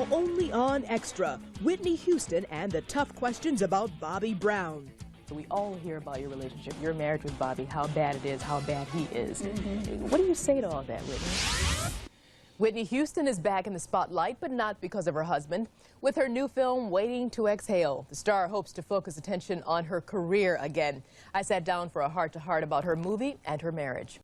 Now only on Extra, Whitney Houston and the tough questions about Bobby Brown. We all hear about your relationship, your marriage with Bobby, how bad it is, how bad he is. What do you say to all that, Whitney? Whitney Houston is back in the spotlight, but not because of her husband. With her new film, Waiting to Exhale, the star hopes to focus attention on her career again. I sat down for a heart-to-heart about her movie and her marriage.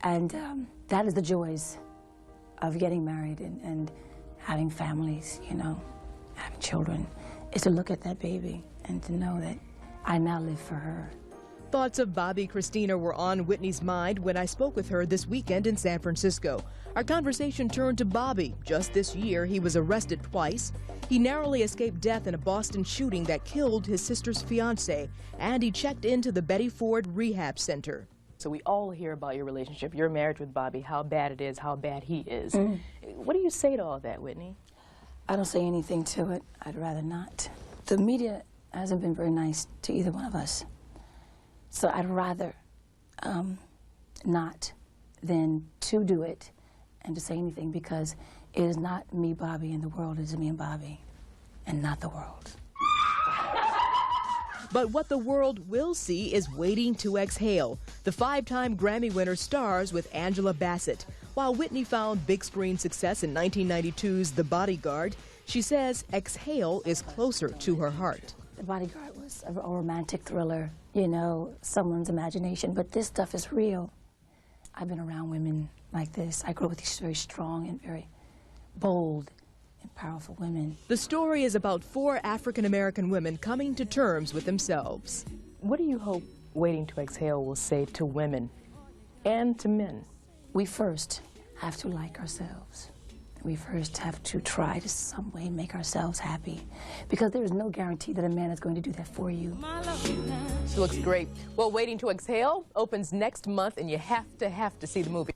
And that is the joys of getting married and having families, you know, having children, is to look at that baby and to know that I now live for her. Thoughts of Bobby Christina were on Whitney's mind when I spoke with her this weekend in San Francisco. Our conversation turned to Bobby. Just this year, he was arrested twice. He narrowly escaped death in a Boston shooting that killed his sister's fiance, and he checked into the Betty Ford Rehab Center. So we all hear about your relationship, your marriage with Bobby, how bad it is, how bad he is. What do you say to all that, Whitney? I don't say anything to it. I'd rather not. The media hasn't been very nice to either one of us. So I'd rather not than to do it and to say anything, because it is not me, Bobby, and the world. It is me and Bobby, and not the world. But what the world will see is Waiting to Exhale. The 5-time Grammy winner stars with Angela Bassett. While Whitney found big screen success in 1992's The Bodyguard, she says Exhale is closer to her heart. The Bodyguard was a romantic thriller, you know, someone's imagination, but this stuff is real. I've been around women like this. I grew up with these very strong and very bold and powerful women. The story is about 4 African-American women coming to terms with themselves. What do you hope Waiting to Exhale will say to women and to men? We first have to like ourselves. We first have to try to some way make ourselves happy, because there is no guarantee that a man is going to do that for you. She looks great. Well, Waiting to Exhale opens next month, and you have to see the movie.